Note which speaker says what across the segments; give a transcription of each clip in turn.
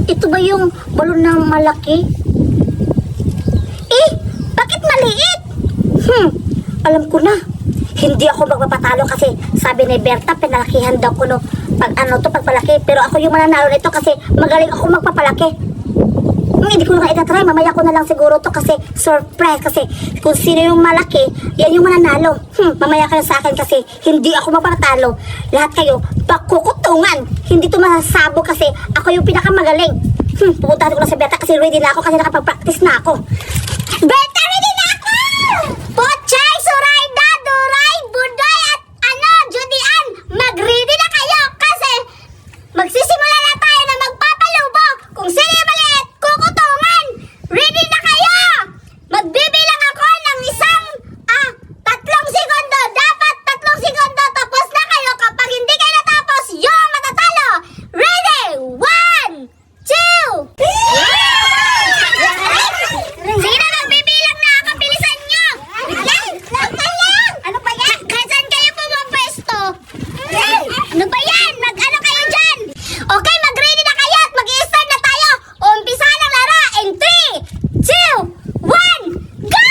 Speaker 1: Ito ba yung balon na malaki? Bakit maliit? Alam ko na. Hindi ako magpapatalo kasi sabi ni Berta, pinalakihan daw ko no, pag palaki. Pero ako yung mananalo nito kasi magaling ako magpapalaki. Hindi ko na itatry. Mamaya ko na lang siguro to kasi surprise. Kasi kung sino yung malaki, yan yung mananalo. Mamaya kayo sa akin kasi hindi ako magpapatalo. Lahat kayo, pakukutungan. Hindi to masasabog kasi ako yung pinakamagaling. Pupuntahan ko na sa Berta kasi ready na ako kasi nakapag-practice na ako. Berta, ready na ako! Pochay, Surayda, Duray, Budoy at Judian, mag-ready na kayo kasi magsisimula na tayo na magpapalubog. Kung sino yung maliit, kukutungan. Ready na kayo! Magbibilang ako ng isang 3 segundo. Dapat 3 segundo tapos na kayo. Kapag hindi kayo natapos, yung matatalo. Ready? 1, 2. Sige na, magbibilang na ako. Bilisan nyo. Ano ba yan? Kasan kayo pumapwesto? Ano ba yan? Mag-ano kayo dyan? Okay, mag-ready na kayo at mag-i-start na tayo. Umpisa ng laro in 3, 2, 1, go!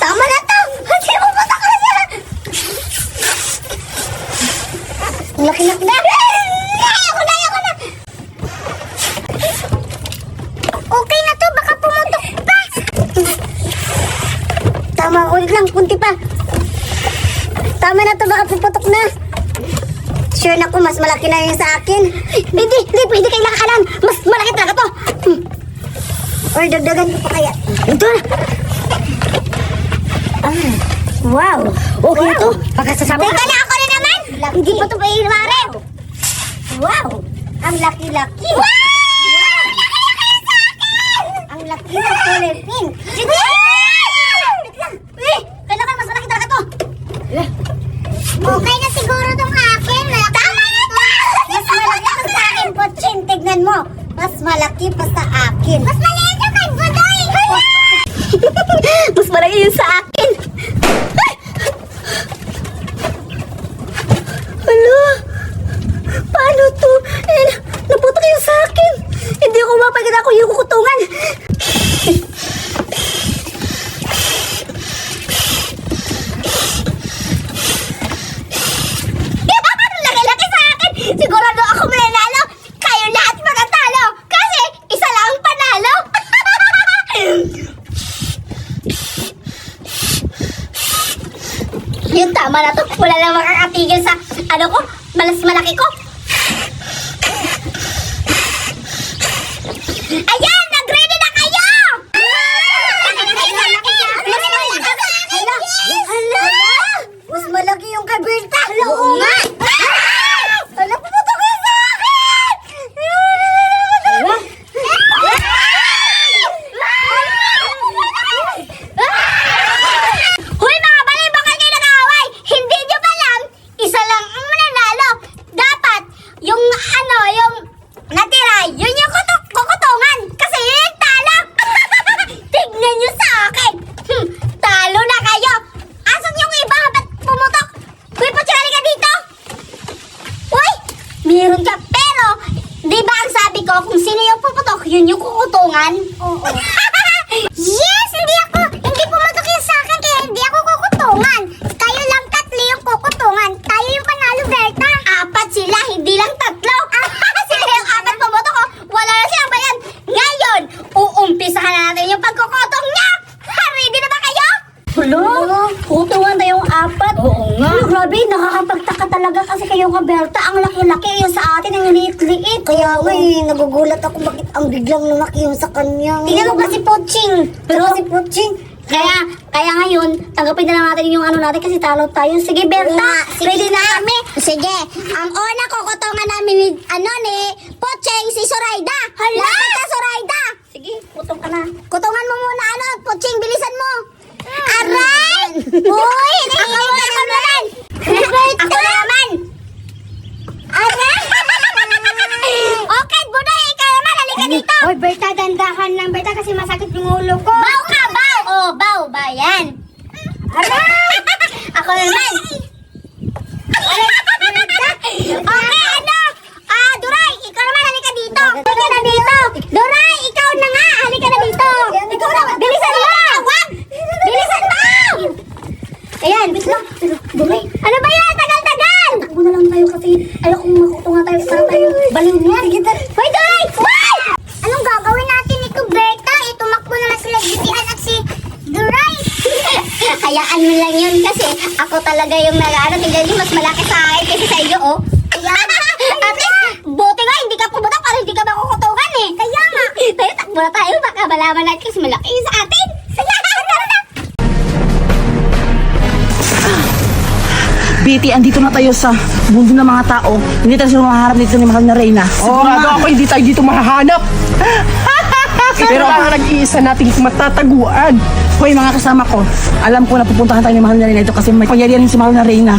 Speaker 1: Tama na to! Hindi mo pa ka na! Laki-laki na! Ayoko na! Okay na to, baka pumutok pa! Tama, ulit lang, kunti pa. Tama na to, baka puputok na. Sure na ko, mas malaki na yun sa akin. Hindi kayo nakakalan. Mas malaki talaga to. Or dagdagan ko pa kaya. Ito na. Wow. Okay na to. Pagkasasabi. Teka na, ako na naman. Hindi pa to pa iwari. Wow. Ang laki-laki. Wow! Ang laki ng color pink. Kailangan mas malaki talaga to. Okay na siguro tong akin. Tama na to! Mas malaki pa sa akin, Poching. Tignan mo. Mas malaki pa sa akin. Mas maliit naman, Budoy. Mas malaki yun sa akin. Hala. Paano to? Naputok yun sa akin. Hindi ako mapagod ako yung kukutungan. Laki-laki sa akin. Sigurado ako mananalo. Kayo lahat matatalo. Kasi isa lang ang panalo. Yung tama na to. Wala lang makakatigil sa mas malaki ko. Ayan! Nag-ready na kayo! Mas malaki yung kay Berta. Oo nga! Hala, puputok yun sa akin! Hoy mga balay, bakit kayo nag-aaway? Hindi nyo ba alam? Isa lang ang mananalo. Dapat, yung natira, yun yung kukutungan. Kasi yun yung talo. Tignan nyo sa akin. Talo na kayo. Asan yung iba? Ba't pumutok? Uy, Poching, ka dito. Uy, meron ka. Pero, di ba ang sabi ko, kung sino yung puputok, yun yung kukutungan? Oo. Yes, hindi pumutok yun sa akin, kaya hindi ako kukutungan. Kayo lang 3 yung kukutungan. Tayo yung panalo, Berta. 4 sila, hindi lang 3. Sila yung 4 pumutok, oh. Wala na silang bayan. Ngayon, uumpisahan na natin yung pagkukutong niya. Ready na ba kayo? Hello? Kukutungan na yung 4? Oo nga. Grabe, nakakapagtaka talaga kasi kayong Berta. Ang laki-laki yung sa atin, ang liit-liit. Kaya nagugulat ako bakit ang biglang lumaki yung sa kanya. Tingnan mo kasi Poching. Pero si Poching. Kaya ngayon, tanggapin na lang natin yung natin kasi talo tayo. Sige, Berta, ready na kami. Sige, ang una kukutungan namin ni Poching, si Surayda. Hala! Surayda! Sige, kutong ka na. Kutungan mo muna, Poching, bilisan mo. Aray! Uy, ako naman! Ako naman! Aray! Okay, Budoy, ikaw naman, halika dito. Hoy, Berta, dandahan lang, Berta, kasi masakit yung ulo ko. Bow ka, bow! Oh, bow ba yan? Aray! Ako naman. Okay, ano? Duray, ikaw naman, halika dito. Halika na dito. Duray, ikaw na nga, halika na dito. Ikaw na, bilisan mo! Bilisan mo! Ayan, wait lang. Duray, ano ba yan? Tagal-tagal! Takbo na lang tayo kasi ayoko makutunga tayo para tayo baliw niya. Hoy, Duray! Hoy! Anong gagawin natin ito, Berta? Tumakbo na lang sila Gitian at si Duray. Hayaan mo lang yun kasi ako talaga yung nag-ano. Tignan niyo, mas malaki sa akin kaysa sa iyo, oh. Ayan. At least, buti nga, hindi ka pumunta para hindi ka makukutungan eh. Kaya nga. Tayo, takbo na tayo. Baka malaman natin kasi malaki yun sa atin. Sige, tara na.
Speaker 2: Betty, andito na tayo sa mundo ng mga tao. Hindi tayo sila maharap dito ni mahal na Reyna.
Speaker 3: Sigurado ako hindi tayo dito mahahanap. Pero ang nag-iisa nating matataguan.
Speaker 2: Hoy, mga kasama ko, alam ko na pupuntahan tayo ni mahal na Reyna ito kasi may pangyarihan si mahal na Reyna.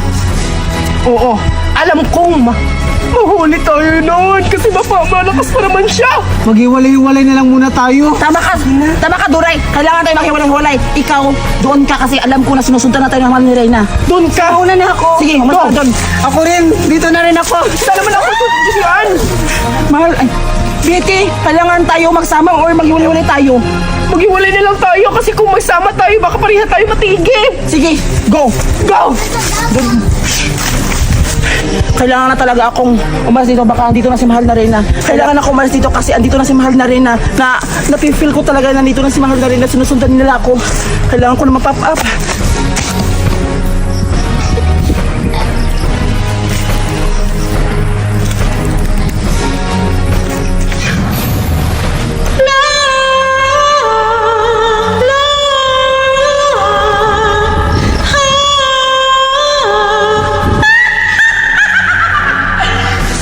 Speaker 3: Oo, alam kong mahuli tayo noon kasi malakas pa naman siya.
Speaker 4: Maghiwalay-hiwalay na lang muna tayo.
Speaker 2: Tama ka, Duray. Kailangan tayo makiwalang-walay. Ikaw, doon ka kasi alam ko na sinusundan na tayo ng mahal ni Reyna.
Speaker 3: Doon ka.
Speaker 2: Una na ako. Sige, mas doon.
Speaker 4: Ako rin, dito na rin ako.
Speaker 3: Saan naman ako tutugian?
Speaker 2: Mahal, ay, Betty, kailangan tayo magsama or maghiwalay-walay tayo.
Speaker 3: Maghiwalay na lang tayo kasi kung magsama tayo baka pareha tayo matigi.
Speaker 2: Sige,
Speaker 3: Go! Go!
Speaker 2: kailangan na talaga akong umalis dito. Baka andito na si mahal na Reyna. Kailangan ako umalis dito kasi andito na si mahal na Reyna. Na napifeel ko talaga na nandito na si mahal na Reyna. Sinusundan nila ako. Kailangan ko na mapop up.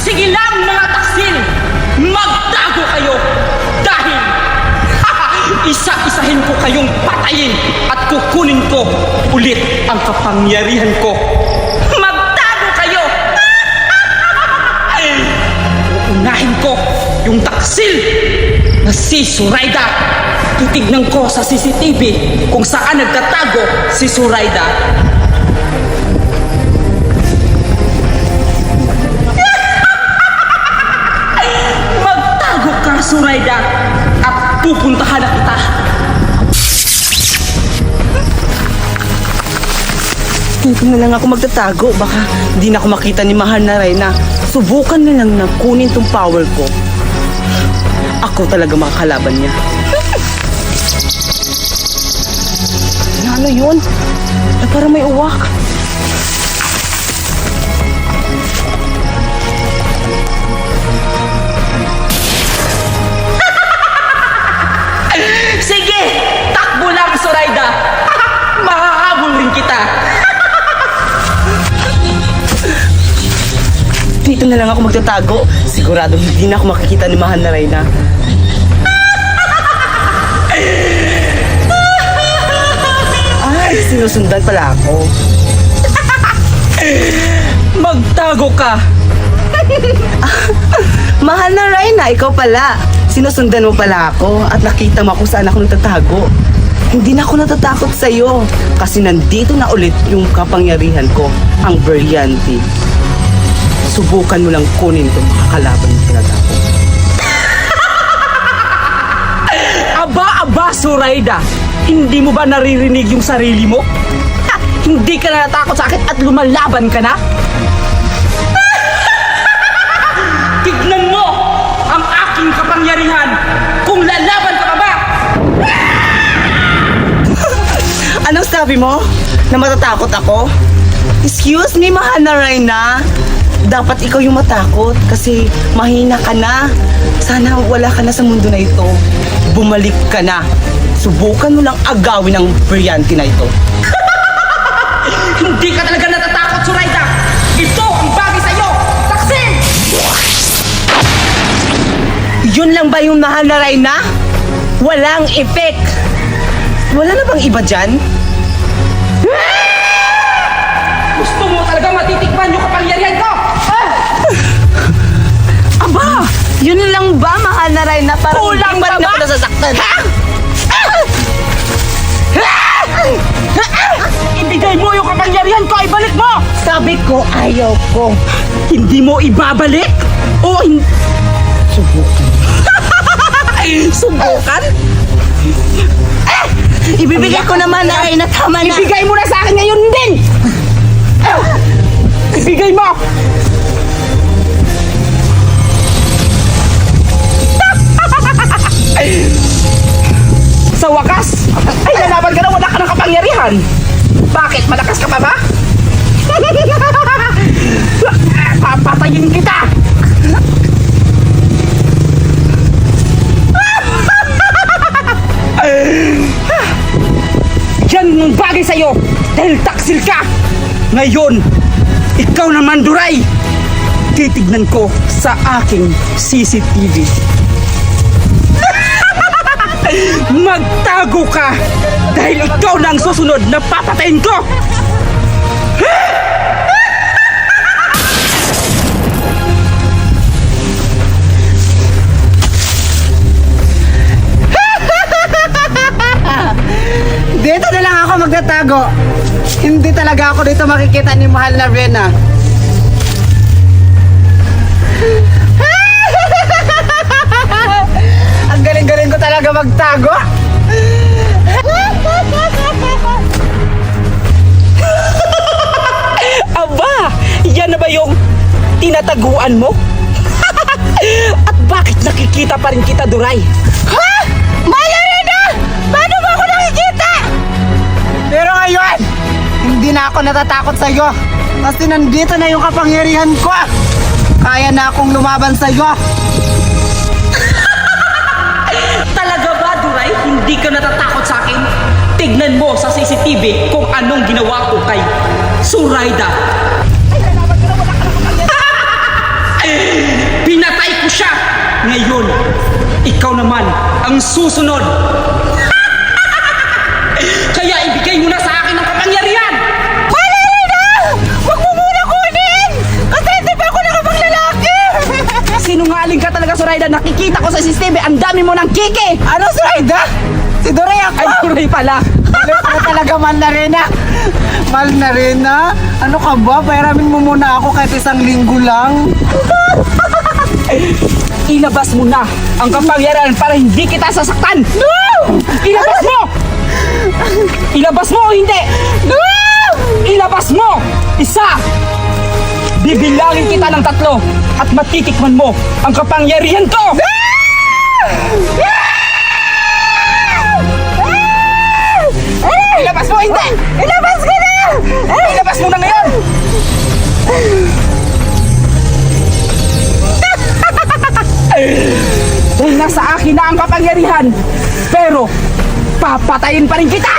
Speaker 5: Sige lang mga taksil! Magtago kayo! Dahil isa-isahin ko kayong patayin at kukunin ko ulit ang kapangyarihan ko. Magtago kayo! Uunahin ko yung taksil na si Zoraida. Titignan ko sa CCTV kung saan nagtatago si Zoraida. Magtago ka, Zoraida, at pupuntahan na kita.
Speaker 3: Dito na lang ako magtatago. Baka hindi na ako makita ni mahal na Reyna. Subukan na lang na kunin tong power ko. Ako talaga makakalaban niya. Ano yun? Ay, parang may uwak.
Speaker 5: Sige, takbo lang, Zoraida. Mahahabol rin kita.
Speaker 3: Dito na lang ako magtatago. Sigurado hindi na ako makikita ni mahal na Reyna. Ay, sinusundan pala ako.
Speaker 5: Magtago ka.
Speaker 3: Mahal na Reyna, ikaw pala. Sinusundan mo pala ako at nakita mo kung saan ako nagtatago. Hindi na ako natatakot sa'yo kasi nandito na ulit yung kapangyarihan ko, ang Brianti. Subukan mo lang kunin itong makakalaban ng tinatago.
Speaker 5: Aba, Zoraida. Hindi mo ba naririnig yung sarili mo? Ha, hindi ka na natakot sa akin at lumalaban ka na? Tignan mo ang aking kapangyarihan kung lalaban ka pa ba?
Speaker 3: Anong sabi mo? Na matatakot ako? Excuse me, mahal na Reyna. Dapat ikaw yung matakot kasi mahina ka na. Sana wala ka na sa mundo na ito. Bumalik ka na. Subukan mo lang agawin ang Brianti na ito.
Speaker 5: Hindi ka talaga natatakot, Zoraida. Ito ang bagay sa'yo. Taksin!
Speaker 3: Yun lang ba yung mahal na Reyna? Walang effect. Wala na bang iba dyan?
Speaker 5: Gusto mo talaga matitikman yung kapangyarihan ko?
Speaker 3: Aba! Yun lang ba, mahal na Reyna? Parang
Speaker 5: Kulang
Speaker 3: hindi pa rin
Speaker 5: ba
Speaker 3: ako
Speaker 5: ba?
Speaker 3: nasasaktan.
Speaker 5: Ibigay mo yung kapangyarihan ko, ibalik mo!
Speaker 3: Sabi ko, ayaw ko.
Speaker 5: Hindi mo ibabalik? O Subukan?
Speaker 3: Ibibigay ko naman na Reyna, tama na.
Speaker 5: Ibigay mo na sa akin ngayon din! Ibigay mo! Sa wakas, ay lalaban ka na, wala ka ng kapangyarihan. Bakit? Malakas ka pa ba? Papatayin kita! Yan ang bagay sa'yo dahil taksil ka! Ngayon, ikaw naman, Duray! Titignan ko sa aking CCTV. Magtago ka! Dahil ikaw na ang susunod na papatayin ko!
Speaker 4: Dito na lang ako magtatago. Hindi talaga ako dito makikita ni mahal na Reyna. Ang galing-galing ko talaga magtago.
Speaker 5: Aba! Yan na ba yung tinataguan mo? At bakit nakikita pa rin kita, Duray?
Speaker 3: Ha? Mahal na Reyna! Paano ba ako nakikita?
Speaker 4: Pero ngayon, hindi na ako natatakot sa iyo. Kasi nandito na yung kapangyarihan ko. Kaya na akong lumaban sa iyo.
Speaker 5: Talaga ba, Duray? Hindi ka natatakot sa akin? Tignan mo sa CCTV kung anong ginawa ko kay Zoraida. Pinatay ko siya! Ngayon, ikaw naman ang susunod. Kaya ibigay mo na sa akin ang kapangyarihan!
Speaker 3: Mahal na Reyna! Huwag mo muna kunin! Kasi hindi pa ako nakapaglalaki!
Speaker 5: Sinungaling ka talaga, Zoraida. Nakikita ko sa CCTV, ang dami mo ng kiki!
Speaker 4: Ano, Zoraida? Si Doray ako.
Speaker 5: Ay, Duray pala.
Speaker 4: Galit ka talaga, mahal na Reyna. Mahal na Reyna, ano ka ba? Pairamin mo muna ako kahit isang linggo lang.
Speaker 5: Ilabas mo na ang kapangyarihan para hindi kita sasaktan! No! Ilabas mo! Ilabas mo o hindi! No! Ilabas mo! Isa! Bibilangin kita ng 3 at matitikman mo ang kapangyarihan ko! Ilabas mo o hindi!
Speaker 3: Ilabas ko na!
Speaker 5: Ilabas mo na ngayon! Dahil nasa akin na ang kapangyarihan, pero papatayin pa rin kita!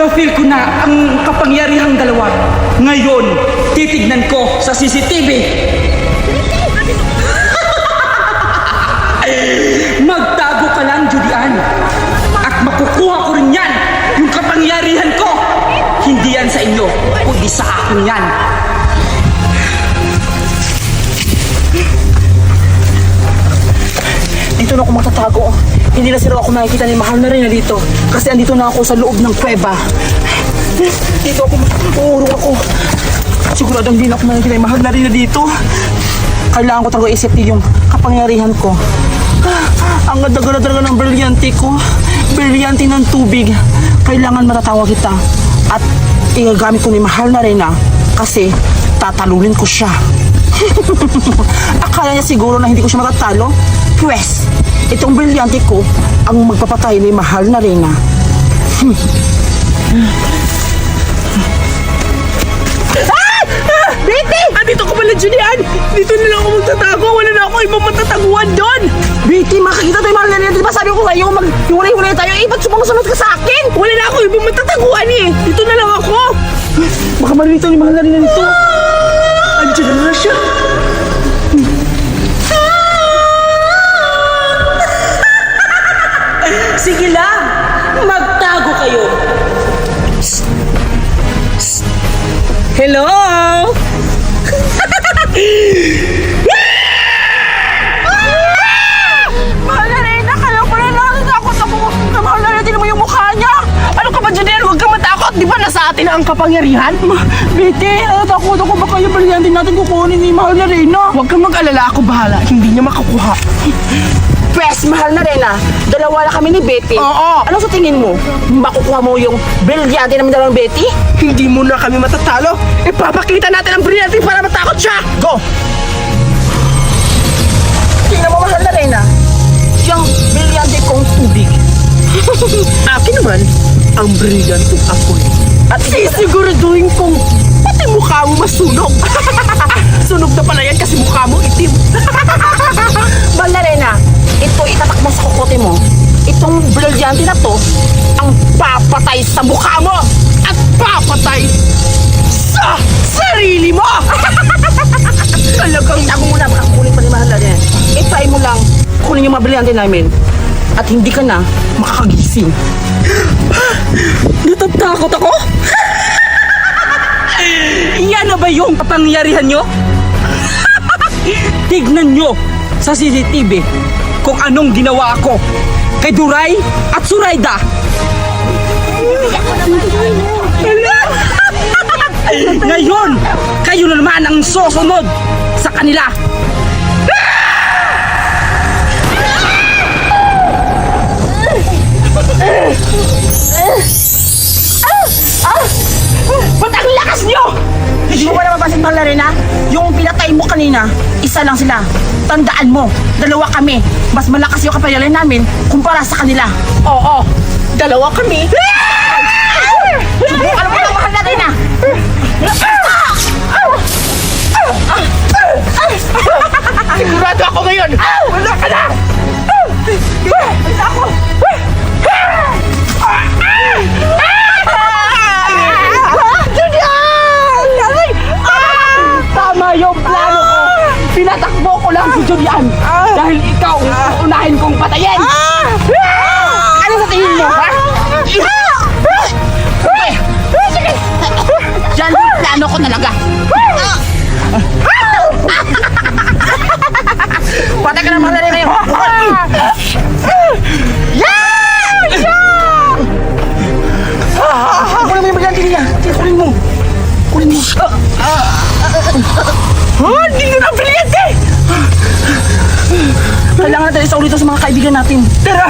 Speaker 5: Na-feel ko na ang kapangyarihang dalawa. Ngayon, titignan ko sa CCTV. Magtago ka lang, Julian. At makukuha ko rin yan, yung kapangyarihan ko. Hindi yan sa inyo, kundi sa akin yan.
Speaker 2: Dito na ako magtatago. Hindi na sila ako nakikita ni mahal na Reyna dito. Kasi andito na ako sa loob ng kuweba. Dito ako, uurong ako. Siguradong hindi na ako nakikita ni mahal na Reyna dito. Kailangan ko talaga isipin yung kapangyarihan ko. Ang ganda-ganda talaga ng brilyante ko. Brilyante ng tubig. Kailangan matatawag kita. At igagamit ko ni mahal na Reyna kasi tatalunin ko siya. Akala niya siguro na hindi ko siya matatalo. Pwes, itong brilyante ko ang magpapatay ni mahal na Reyna.
Speaker 5: Betty! Andito ko pala, Julian! Dito na lang ako magtatago. Wala na ako ibang matataguan doon!
Speaker 2: Betty, makikita tayo mahal na Reyna. Di ba sabi ko sa'yo, mag-hiwalay-hiwalay tayo. Eh, ba't sumusunod ka sa akin?
Speaker 5: Wala na ako ibang matataguan eh! Dito na lang ako!
Speaker 2: Baka malito ni mahal na Reyna nito.
Speaker 3: Diyan na siya. Sige lang, magtago kayo. Hello? Mahal na rin, nakala ko na nakatakot ako. Mahal na rin, tinan mo yung mukha niya. Ano ka ba, Janelle? Huwag ka matakot. Di ba nasa atin na ang kapangyarihan?
Speaker 2: Bete, natatakot ako baka yung brilyante natin kukunin ni Mahal na Reyna.
Speaker 3: Huwag kang mag-alala, ako bahala. Hindi niya makukuha. Pwes, Mahal na rin dalawa na kami ni Betty.
Speaker 2: Oo.
Speaker 3: Ano sa tingin mo? Makukuha mo yung brilyante namin dalawang Betty?
Speaker 2: Hindi mo na kami matatalo. Ipapakita natin ang brilyante para matakot siya. Go!
Speaker 3: Tingnan mo, Mahal na rin yung brilyante kong tubig.
Speaker 2: Akin naman, ang brilyanteng apoy.
Speaker 3: At
Speaker 2: Sisiguraduhin kong pati mukha mo masunog. Sunog na pala yan kasi mukha mo itim.
Speaker 3: Mahal na rin ito itatak mo sa kukote mo. Itong brilyante na to, ang papatay sa mukha mo.
Speaker 2: At papatay sa sarili mo.
Speaker 3: Talagang tago mo na, baka kunin pa ni Mahal na rin. I-try mo lang, kunin yung mga brilyante namin. At hindi ka na makakagising.
Speaker 2: Natatakot ako?
Speaker 5: Yan na ba yung kapangyarihan nyo? Tignan nyo sa CCTV kung anong ginawa ko kay Duray at Surayda. Ngayon, kayo na naman ang susunod sa kanila.
Speaker 3: Ba't ang lakas nyo? Hindi mo ba napapansin, Mahal na rin yung pinatay mo kanina, isa lang sila. Tandaan mo, dalawa kami. Mas malakas yung kapangyarihan namin kumpara sa kanila. Oo, dalawa kami. Subukan mo lang, Mahal na rin
Speaker 2: Sigurado ako ngayon. Wala ka na.
Speaker 3: Ako!
Speaker 5: Tama yung plano ko. Pinatakbo ko lang si Julian dahil ikaw ang unahin kong patayin. Ano sa tingin mo, ha?
Speaker 3: Sige! Diyan yung plano ko talaga. Patay ka na, Mahal na rin ngayon. Kunin mo yung brilyante niya. Kunin mo. Kunin mo.
Speaker 2: Hindi nyo na brilyante.
Speaker 3: Kailangan natin isa ulit sa mga kaibigan natin.
Speaker 2: Tara.